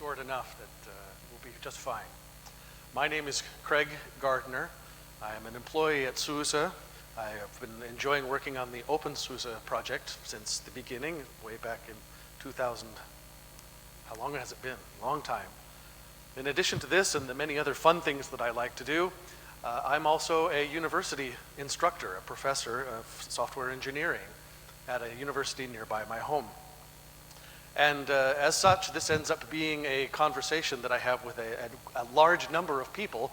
short enough that we'll be just fine. My name is Craig Gardner. I am an employee at SUSE. I have been enjoying working on the OpenSUSE project since the beginning, way back in 2000. How long has it been? Long time. In addition to this and the many other fun things that I like to do, I'm also a university instructor, a professor of software engineering at a university nearby my home. And as such, this ends up being a conversation that I have with a large number of people,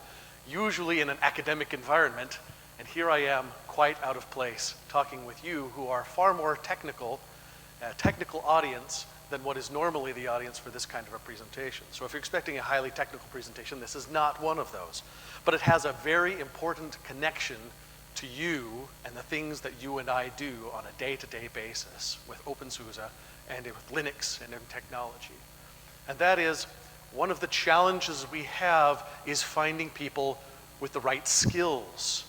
usually in an academic environment. And here I am, quite out of place, talking with you who are far more technical audience than what is normally the audience for this kind of a presentation. So if you're expecting a highly technical presentation, this is not one of those. But it has a very important connection to you and the things that you and I do on a day-to-day basis with OpenSUSE and with Linux and in technology. And that is, one of the challenges we have is finding people with the right skills,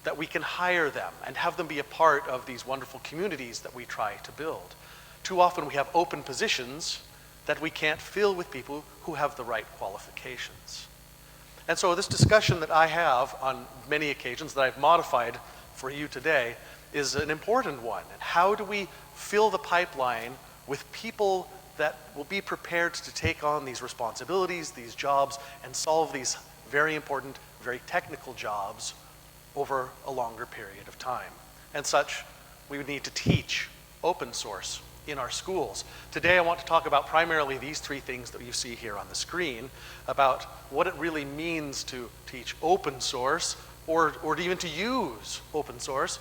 that we can hire them and have them be a part of these wonderful communities that we try to build. Too often we have open positions that we can't fill with people who have the right qualifications. And so this discussion that I have on many occasions that I've modified for you today is an important one. And how do we fill the pipeline with people that will be prepared to take on these responsibilities, these jobs, and solve these very important, very technical jobs over a longer period of time. And such, we would need to teach open source in our schools. Today I want to talk about primarily these three things that you see here on the screen, about what it really means to teach open source, or even to use open source,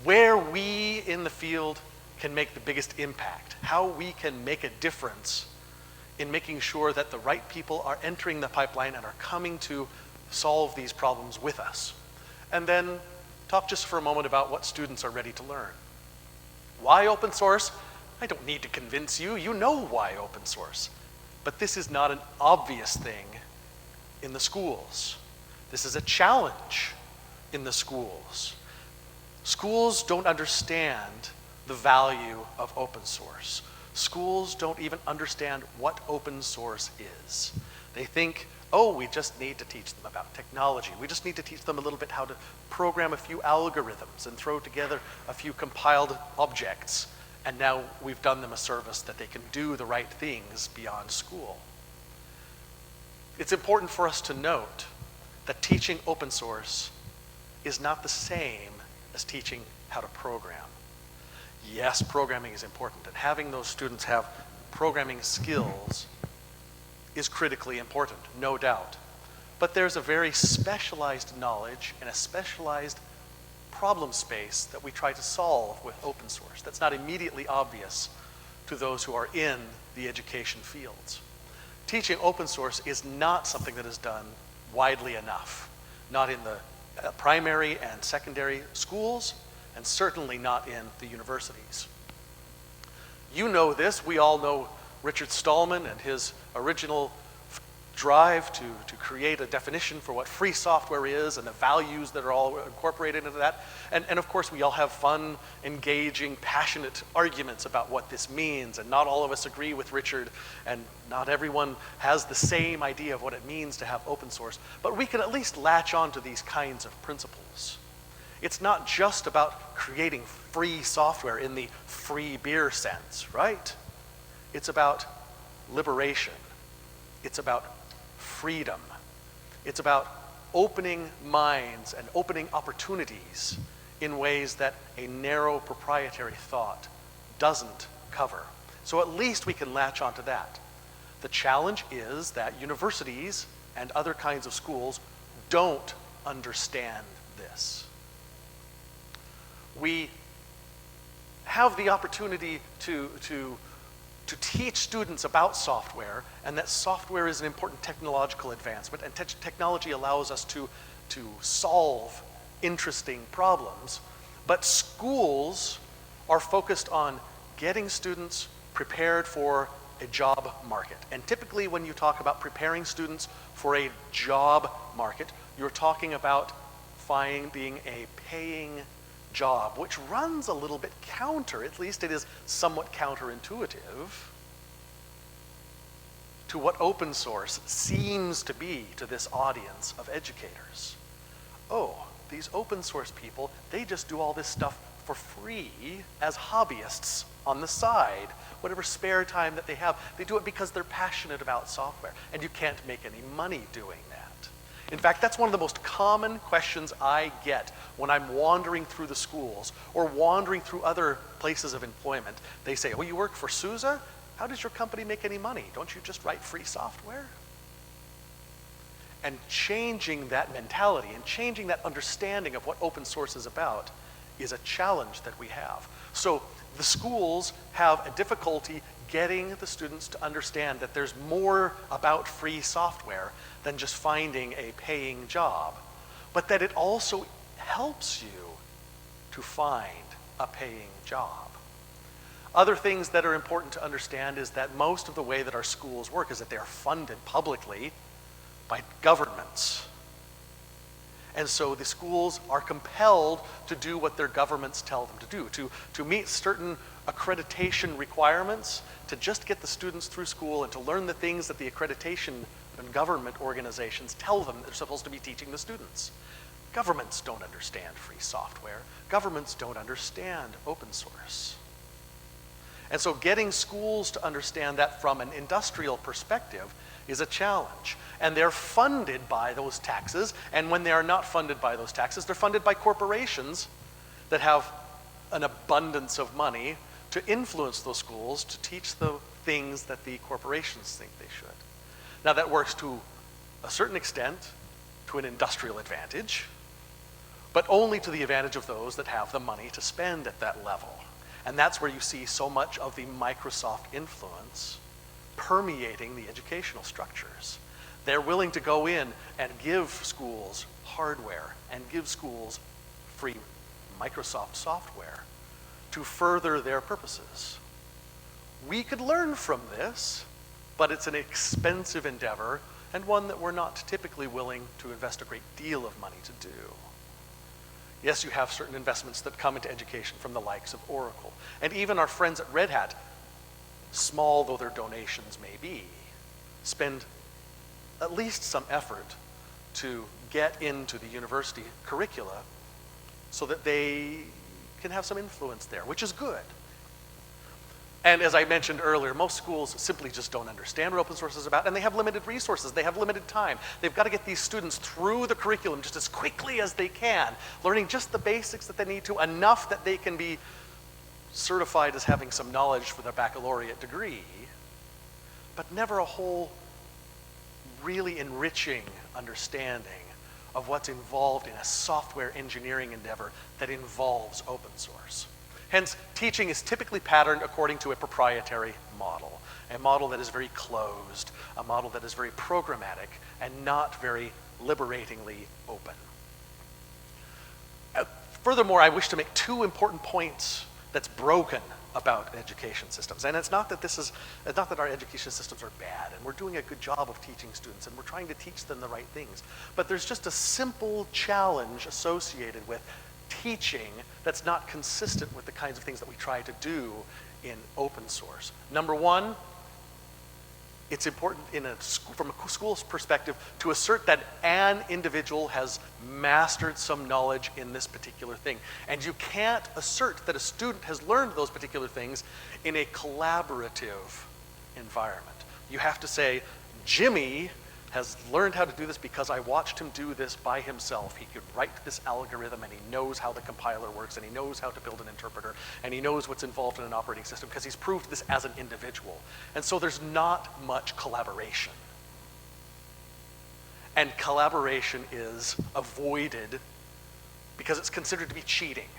where we in the field can make the biggest impact, how we can make a difference in making sure that the right people are entering the pipeline and are coming to solve these problems with us. And then talk just for a moment about what students are ready to learn. Why open source? I don't need to convince you. You know why open source. But this is not an obvious thing in the schools. This is a challenge in the schools. Schools don't understand the value of open source. Schools don't even understand what open source is. They think, oh, we just need to teach them about technology. We just need to teach them a little bit how to program a few algorithms and throw together a few compiled objects. And now we've done them a service that they can do the right things beyond school. It's important for us to note that teaching open source is not the same as teaching how to program. Yes, programming is important, and having those students have programming skills is critically important, no doubt. But there's a very specialized knowledge and a specialized problem space that we try to solve with open source that's not immediately obvious to those who are in the education fields. Teaching open source is not something that is done widely enough, not in the primary and secondary schools, and certainly not in the universities. You know this, we all know Richard Stallman and his original drive to create a definition for what free software is and the values that are all incorporated into that. And of course we all have fun, engaging, passionate arguments about what this means, and not all of us agree with Richard, and not everyone has the same idea of what it means to have open source, but we can at least latch on to these kinds of principles. It's not just about creating free software in the free beer sense, right? It's about liberation. It's about freedom. It's about opening minds and opening opportunities in ways that a narrow proprietary thought doesn't cover. So at least we can latch onto that. The challenge is that universities and other kinds of schools don't understand this. We have the opportunity to teach students about software, and that software is an important technological advancement, and technology allows us to solve interesting problems. But schools are focused on getting students prepared for a job market. And typically when you talk about preparing students for a job market, you're talking about finding a paying job, which runs a little bit counter, at least it is somewhat counterintuitive, to what open source seems to be to this audience of educators. Oh, these open source people, they just do all this stuff for free as hobbyists on the side. Whatever spare time that they have, they do it because they're passionate about software, and you can't make any money doing that. In fact, that's one of the most common questions I get when I'm wandering through the schools or wandering through other places of employment. They say, oh, you work for SUSE? How does your company make any money? Don't you just write free software? And changing that mentality and changing that understanding of what open source is about is a challenge that we have. So the schools have a difficulty getting the students to understand that there's more about free software than just finding a paying job, but that it also helps you to find a paying job. Other things that are important to understand is that most of the way that our schools work is that they are funded publicly by governments. And so the schools are compelled to do what their governments tell them to do, to meet certain accreditation requirements, to just get the students through school and to learn the things that the accreditation and government organizations tell them they're supposed to be teaching the students. Governments don't understand free software. Governments don't understand open source. And so getting schools to understand that from an industrial perspective is a challenge. And they're funded by those taxes, and when they are not funded by those taxes, they're funded by corporations that have an abundance of money to influence those schools to teach the things that the corporations think they should. Now that works to a certain extent to an industrial advantage, but only to the advantage of those that have the money to spend at that level. And that's where you see so much of the Microsoft influence permeating the educational structures. They're willing to go in and give schools hardware and give schools free Microsoft software to further their purposes. We could learn from this, but it's an expensive endeavor and one that we're not typically willing to invest a great deal of money to do. Yes, you have certain investments that come into education from the likes of Oracle. And even our friends at Red Hat, small though their donations may be, spend at least some effort to get into the university curricula so that they can have some influence there, which is good. And as I mentioned earlier, most schools simply just don't understand what open source is about, and they have limited resources, they have limited time. They've got to get these students through the curriculum just as quickly as they can, learning just the basics that they need to, enough that they can be certified as having some knowledge for their baccalaureate degree, but never a whole really enriching understanding of what's involved in a software engineering endeavor that involves open source. Hence, teaching is typically patterned according to a proprietary model, a model that is very closed, a model that is very programmatic, and not very liberatingly open. Furthermore, I wish to make two important points that's broken about education systems. And it's not that our education systems are bad, and we're doing a good job of teaching students, and we're trying to teach them the right things. But there's just a simple challenge associated with teaching that's not consistent with the kinds of things that we try to do in open source. Number one, it's important from a school's perspective to assert that an individual has mastered some knowledge in this particular thing. And you can't assert that a student has learned those particular things in a collaborative environment. You have to say, Jimmy has learned how to do this because I watched him do this by himself. He could write this algorithm, and he knows how the compiler works, and he knows how to build an interpreter, and he knows what's involved in an operating system because he's proved this as an individual. And so there's not much collaboration. And collaboration is avoided because it's considered to be cheating.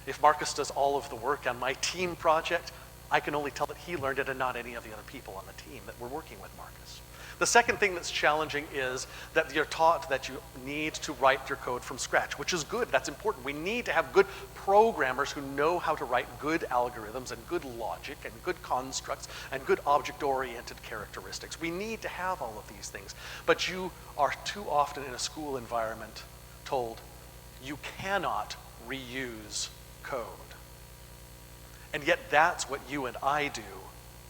If Marcus does all of the work on my team project, I can only tell that he learned it and not any of the other people on the team that were working with Marcus. The second thing that's challenging is that you're taught that you need to write your code from scratch, which is good, that's important. We need to have good programmers who know how to write good algorithms and good logic and good constructs and good object-oriented characteristics. We need to have all of these things. But you are too often in a school environment told you cannot reuse code. And yet that's what you and I do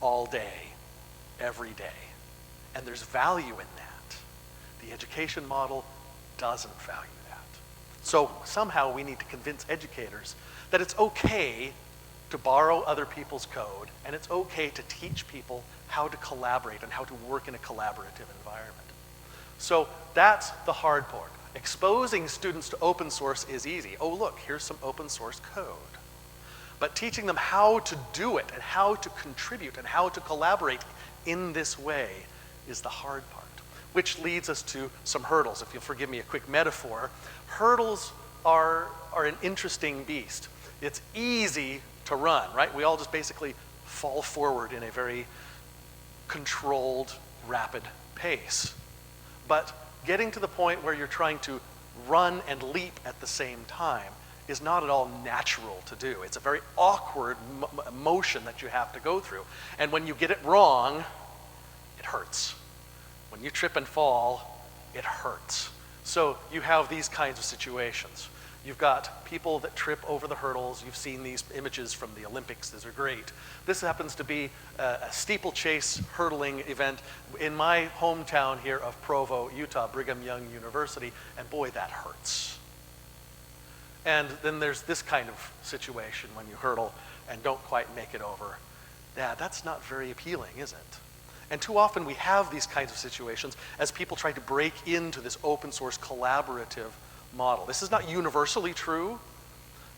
all day, every day. and there's value in that. The education model doesn't value that. So somehow we need to convince educators that it's okay to borrow other people's code, and it's okay to teach people how to collaborate and how to work in a collaborative environment. So that's the hard part. Exposing students to open source is easy. Oh, look, here's some open source code. But teaching them how to do it and how to contribute and how to collaborate in this way is the hard part, which leads us to some hurdles. If you'll forgive me a quick metaphor, hurdles are an interesting beast. It's easy to run, right? We all just basically fall forward in a very controlled, rapid pace. But getting to the point where you're trying to run and leap at the same time is not at all natural to do. It's a very awkward motion that you have to go through. And when you get it wrong, it hurts. When you trip and fall, it hurts. So you have these kinds of situations. You've got people that trip over the hurdles. You've seen these images from the Olympics. These are great. This happens to be a steeplechase hurdling event in my hometown here of Provo, Utah, Brigham Young University, and boy, that hurts. And then there's this kind of situation when you hurdle and don't quite make it over. Yeah, that's not very appealing, is it? And too often we have these kinds of situations as people try to break into this open source collaborative model. This is not universally true,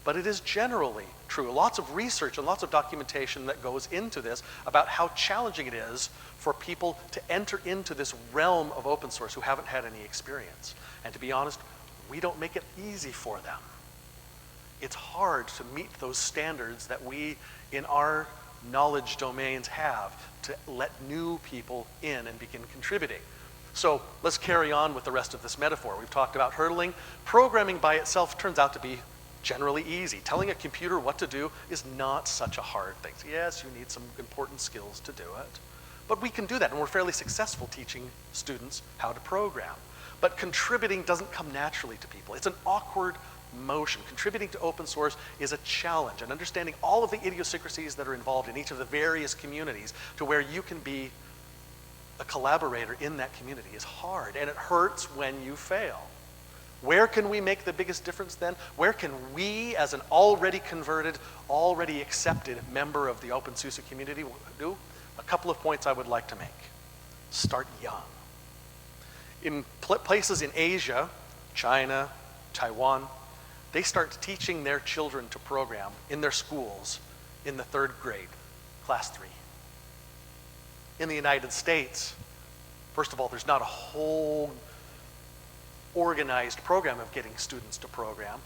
but it is generally true. Lots of research and lots of documentation that goes into this about how challenging it is for people to enter into this realm of open source who haven't had any experience. And to be honest, we don't make it easy for them. It's hard to meet those standards that we in our knowledge domains have to let new people in and begin contributing. So let's carry on with the rest of this metaphor. We've talked about hurdling. Programming by itself turns out to be generally easy. Telling a computer what to do is not such a hard thing. Yes, you need some important skills to do it, but we can do that, and we're fairly successful teaching students how to program. But contributing doesn't come naturally to people. It's an awkward motion. Contributing to open source is a challenge, and understanding all of the idiosyncrasies that are involved in each of the various communities to where you can be a collaborator in that community is hard, and it hurts when you fail. Where can we make the biggest difference then? Where can we, as an already converted, already accepted member of the OpenSUSE community, do? A couple of points I would like to make. Start young. In places in Asia, China, Taiwan, they start teaching their children to program in their schools in the 3rd grade, class 3. In the United States, first of all, there's not a whole organized program of getting students to program.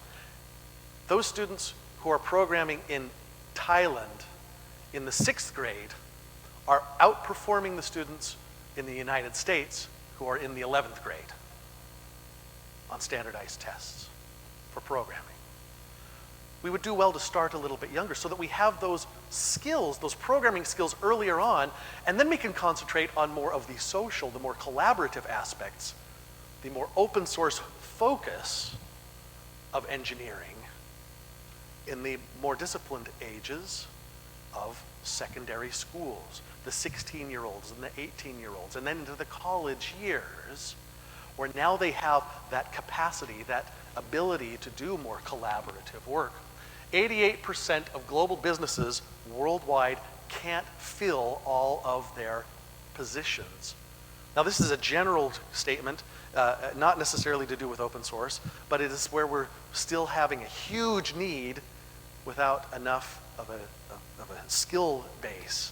Those students who are programming in Thailand in the 6th grade are outperforming the students in the United States who are in the 11th grade on standardized tests for programming. We would do well to start a little bit younger so that we have those skills, those programming skills earlier on, and then we can concentrate on more of the social, the more collaborative aspects, the more open source focus of engineering in the more disciplined ages of secondary schools, the 16-year-olds and the 18-year-olds, and then into the college years, where now they have that capacity, that ability to do more collaborative work. 88% of global businesses worldwide can't fill all of their positions. Now, this is a general statement, not necessarily to do with open source, but it is where we're still having a huge need without enough of a skill base,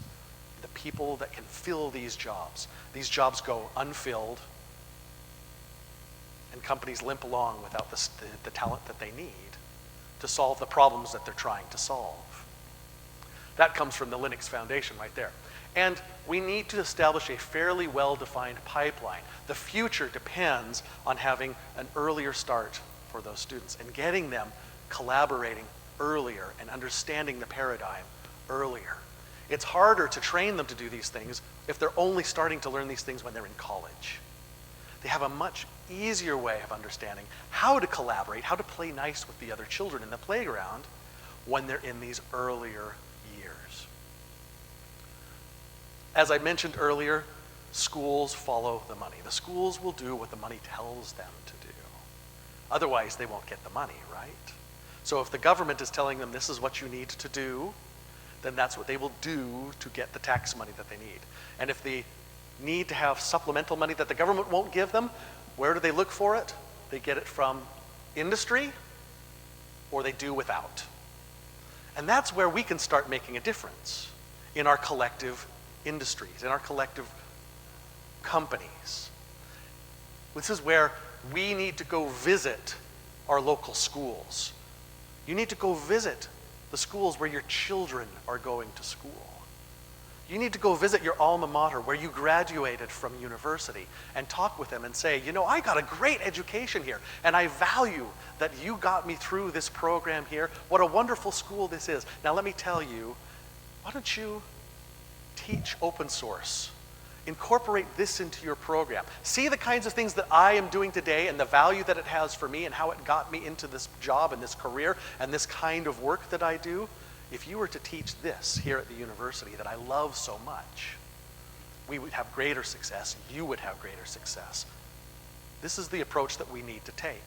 the people that can fill these jobs. These jobs go unfilled, and companies limp along without the talent that they need to solve the problems that they're trying to solve. That comes from the Linux Foundation right there. And we need to establish a fairly well-defined pipeline. The future depends on having an earlier start for those students and getting them collaborating earlier and understanding the paradigm earlier. It's harder to train them to do these things if they're only starting to learn these things when they're in college. They have a much easier way of understanding how to collaborate, how to play nice with the other children in the playground when they're in these earlier years. As I mentioned earlier, schools follow the money. The schools will do what the money tells them to do. Otherwise, they won't get the money, right? So if the government is telling them this is what you need to do, then that's what they will do to get the tax money that they need. And if they need to have supplemental money that the government won't give them, where do they look for it? They get it from industry, or they do without. And that's where we can start making a difference in our collective industries, in our collective companies. This is where we need to go visit our local schools. You need to go visit the schools where your children are going to school. You need to go visit your alma mater where you graduated from university and talk with them and say, you know, I got a great education here and I value that you got me through this program here. What a wonderful school this is. Now let me tell you, why don't you teach open source? Incorporate this into your program. See the kinds of things that I am doing today and the value that it has for me and how it got me into this job and this career and this kind of work that I do. If you were to teach this here at the university that I love so much, we would have greater success, you would have greater success. This is the approach that we need to take.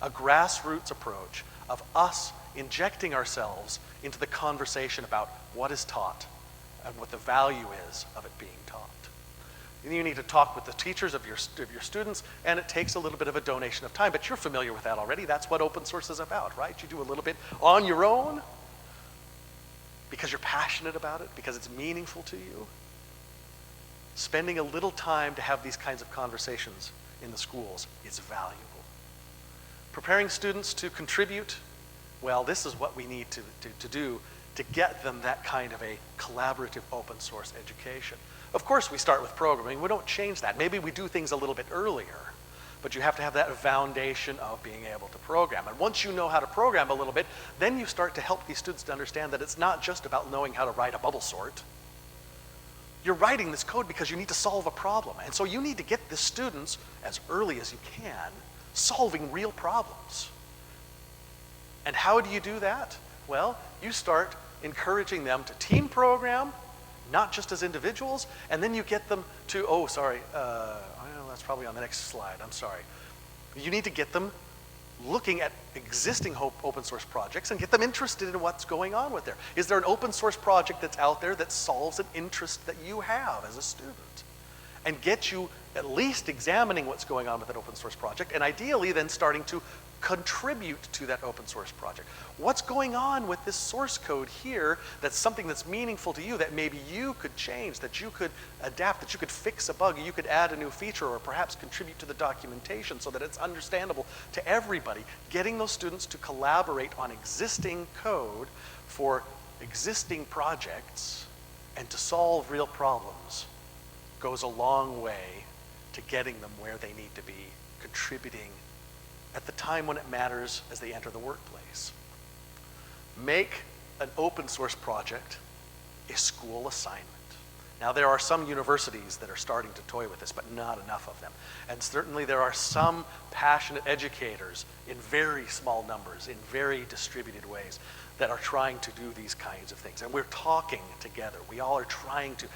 A grassroots approach of us injecting ourselves into the conversation about what is taught and what the value is of it being taught. You need to talk with the teachers of your students, and it takes a little bit of a donation of time, but you're familiar with that already. That's what open source is about, right? You do a little bit on your own because you're passionate about it, because it's meaningful to you. Spending a little time to have these kinds of conversations in the schools is valuable. Preparing students to contribute, well, this is what we need to do to get them that kind of a collaborative open source education. Of course, we start with programming. We don't change that. Maybe we do things a little bit earlier, but you have to have that foundation of being able to program. And once you know how to program a little bit, then you start to help these students to understand that it's not just about knowing how to write a bubble sort. You're writing this code because you need to solve a problem. And so you need to get the students, as early as you can, solving real problems. And how do you do that? Well, you start encouraging them to team program, not just as individuals, and then you get them to, oh, sorry, that's probably on the next slide, I'm sorry. You need to get them looking at existing open source projects and get them interested in what's going on with there. Is there an open source project that's out there that solves an interest that you have as a student? And get you at least examining what's going on with that open source project, and ideally then starting to contribute to that open source project. What's going on with this source code here that's something that's meaningful to you that maybe you could change, that you could adapt, that you could fix a bug, you could add a new feature, or perhaps contribute to the documentation so that it's understandable to everybody. Getting those students to collaborate on existing code for existing projects and to solve real problems goes a long way to getting them where they need to be, contributing at the time when it matters as they enter the workplace. Make an open source project a school assignment. Now, there are some universities that are starting to toy with this, but not enough of them. And certainly there are some passionate educators in very small numbers, in very distributed ways, that are trying to do these kinds of things. And we're talking together. We all are trying to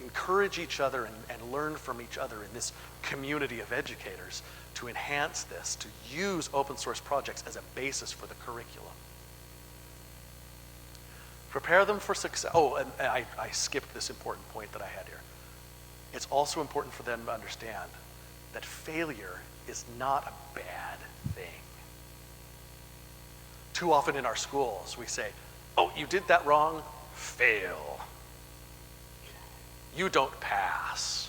encourage each other and learn from each other in this community of educators to enhance this, to use open source projects as a basis for the curriculum. Prepare them for success. Oh, and I skipped this important point that I had here. It's also important for them to understand that failure is not a bad thing. Too often in our schools, we say, oh, you did that wrong, fail. You don't pass.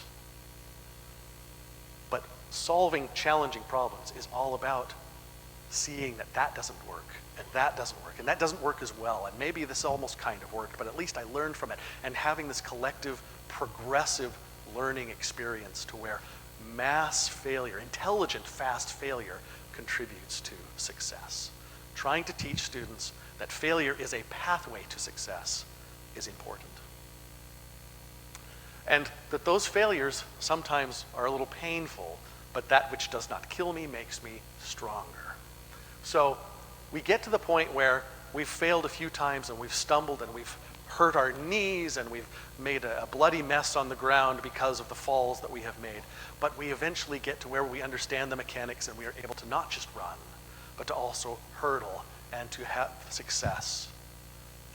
But solving challenging problems is all about seeing that that doesn't work, and that doesn't work, and that doesn't work as well, and maybe this almost kind of worked, but at least I learned from it, and having this collective, progressive learning experience to where mass failure, intelligent, fast failure, contributes to success. Trying to teach students that failure is a pathway to success is important. And that those failures sometimes are a little painful, but that which does not kill me makes me stronger. So we get to the point where we've failed a few times and we've stumbled and we've hurt our knees and we've made a bloody mess on the ground because of the falls that we have made. But we eventually get to where we understand the mechanics and we are able to not just run, but to also hurdle and to have success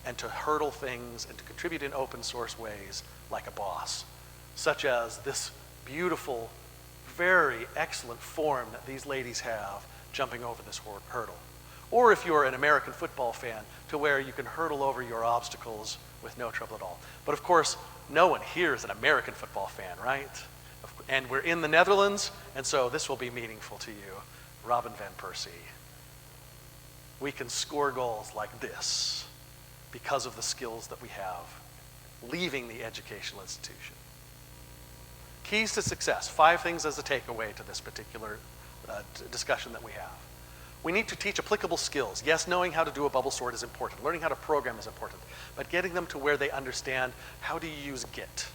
and to hurdle things and to contribute in open source ways like a boss, such as this beautiful, very excellent form that these ladies have jumping over this hurdle. Or if you're an American football fan, to where you can hurdle over your obstacles with no trouble at all. But of course, no one here is an American football fan, right? And we're in the Netherlands, and so this will be meaningful to you. Robin van Persie. We can score goals like this because of the skills that we have leaving the educational institution. Keys to success, 5 things as a takeaway to this particular discussion that we have. We need to teach applicable skills. Yes, knowing how to do a bubble sort is important. Learning how to program is important. But getting them to where they understand, how do you use Git?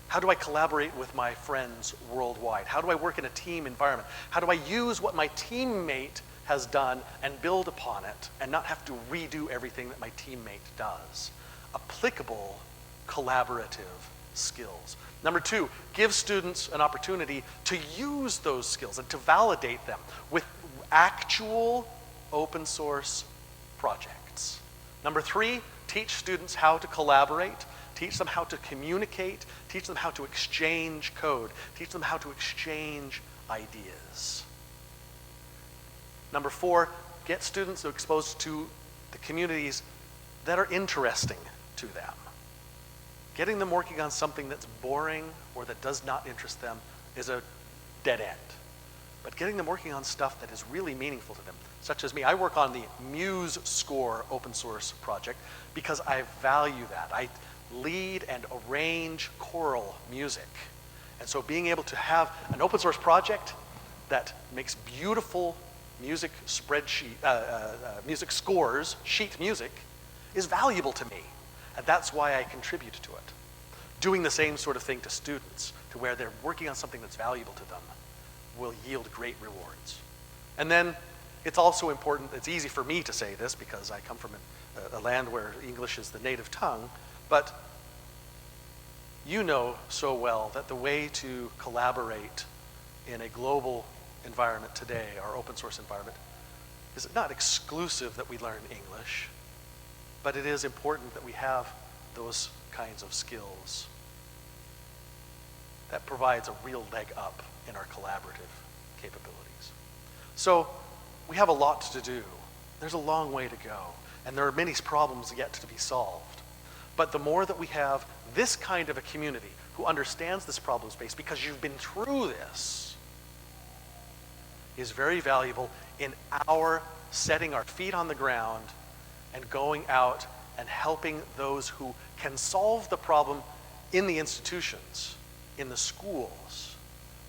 How do I collaborate with my friends worldwide? How do I work in a team environment? How do I use what my teammate has done and build upon it and not have to redo everything that my teammate does? Applicable, collaborative skills. Number 2, give students an opportunity to use those skills and to validate them with actual open source projects. Number 3, teach students how to collaborate, teach them how to communicate, teach them how to exchange code, teach them how to exchange ideas. Number 4, get students exposed to the communities that are interesting to them. Getting them working on something that's boring or that does not interest them is a dead end. But getting them working on stuff that is really meaningful to them, such as me. I work on the Muse Score open source project because I value that. I lead and arrange choral music. And so being able to have an open source project that makes beautiful music spreadsheet, music scores, sheet music, is valuable to me. And that's why I contribute to it. Doing the same sort of thing to students, to where they're working on something that's valuable to them, will yield great rewards. And then it's also important, it's easy for me to say this because I come from a land where English is the native tongue, but you know so well that the way to collaborate in a global environment today, our open source environment, is not exclusive that we learn English, but it is important that we have those kinds of skills. That provides a real leg up in our collaborative capabilities. So we have a lot to do. There's a long way to go, and there are many problems yet to be solved. But the more that we have this kind of a community who understands this problem space because you've been through this, is very valuable in our setting our feet on the ground and going out and helping those who can solve the problem in the institutions, in the schools,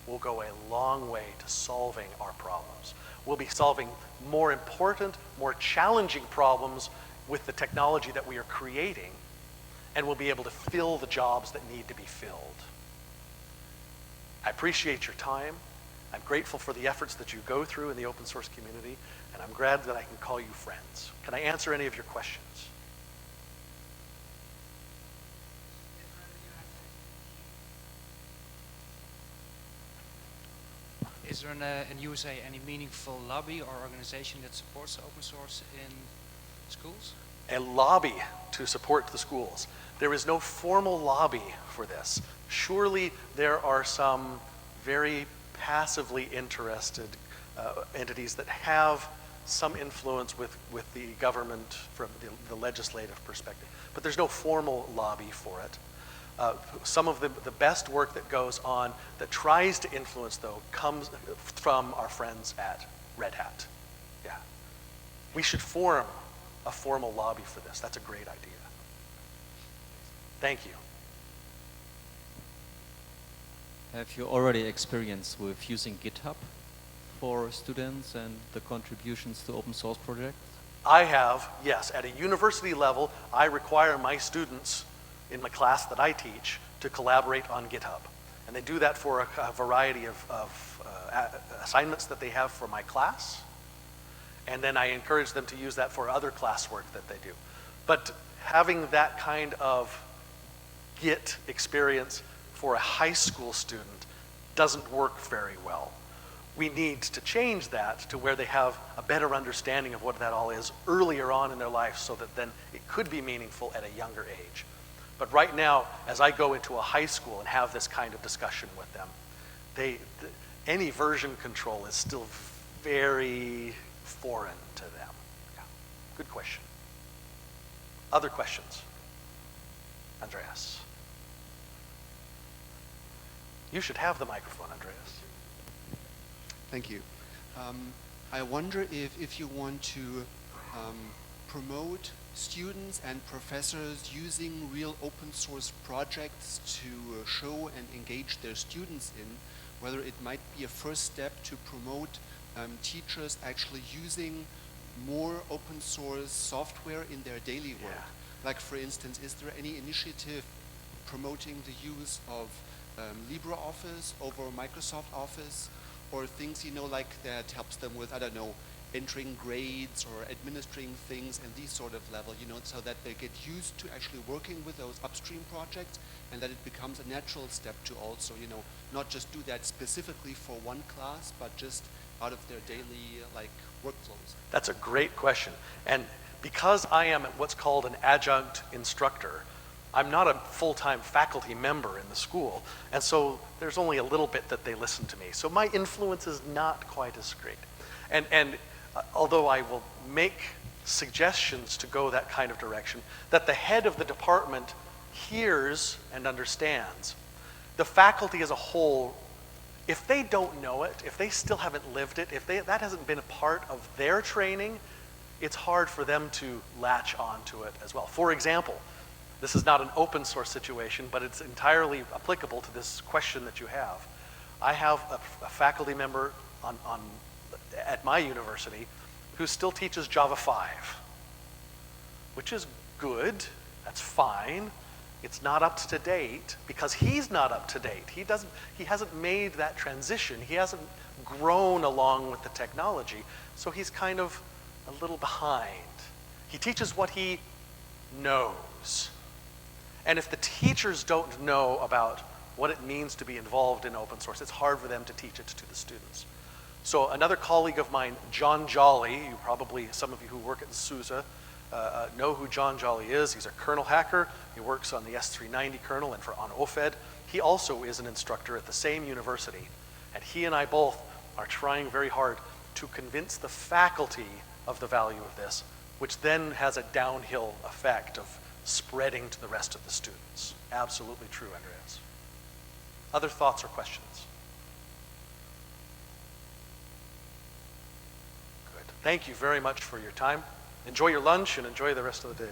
will go a long way to solving our problems. We'll be solving more important, more challenging problems with the technology that we are creating, and we'll be able to fill the jobs that need to be filled. I appreciate your time. I'm grateful for the efforts that you go through in the open source community, and I'm glad that I can call you friends. Can I answer any of your questions? Is there in USA any meaningful lobby or organization that supports open source in schools? A lobby to support the schools. There is no formal lobby for this. Surely there are some very passively interested entities that have some influence with the government from the legislative perspective. But there's no formal lobby for it. Some of the best work that goes on that tries to influence, though, comes from our friends at Red Hat. Yeah. We should form a formal lobby for this. That's a great idea. Thank you. Have you already experience with using GitHub for students and the contributions to open source projects? I have, yes. At a university level, I require my students in my class that I teach to collaborate on GitHub. And they do that for a variety of assignments that they have for my class. And then I encourage them to use that for other classwork that they do. But having that kind of Git experience for a high school student doesn't work very well. We need to change that to where they have a better understanding of what that all is earlier on in their life, so that then it could be meaningful at a younger age. But right now, as I go into a high school and have this kind of discussion with them, any version control is still very foreign to them. Yeah. Good question. Other questions? Andreas. You should have the microphone, Andreas. Thank you. I wonder if you want to promote students and professors using real open source projects to show and engage their students in, whether it might be a first step to promote teachers actually using more open source software in their daily work. Yeah. Like, for instance, is there any initiative promoting the use of LibreOffice over Microsoft Office, or things, you know, like that helps them with, I don't know, entering grades or administering things and these sort of level, you know, so that they get used to actually working with those upstream projects, and that it becomes a natural step to also, you know, not just do that specifically for one class, but just out of their daily, like, workflows. That's a great question. And because I am what's called an adjunct instructor, I'm not a full-time faculty member in the school, and so there's only a little bit that they listen to me. So my influence is not quite as great. And although I will make suggestions to go that kind of direction, that the head of the department hears and understands, the faculty as a whole, if they don't know it, if they still haven't lived it, if that hasn't been a part of their training, it's hard for them to latch onto it as well. For example, this is not an open source situation, but it's entirely applicable to this question that you have. I have a faculty member at my university who still teaches Java 5, which is good, that's fine. It's not up to date because he's not up to date. He hasn't made that transition. He hasn't grown along with the technology, so he's kind of a little behind. He teaches what he knows. And if the teachers don't know about what it means to be involved in open source, it's hard for them to teach it to the students. So another colleague of mine, John Jolley, some of you who work at SUSE know who John Jolley is. He's a kernel hacker. He works on the S390 kernel and on OFED. He also is an instructor at the same university. And he and I both are trying very hard to convince the faculty of the value of this, which then has a downhill effect of spreading to the rest of the students. Absolutely true, Andreas. Other thoughts or questions? Good. Thank you very much for your time. Enjoy your lunch and enjoy the rest of the day.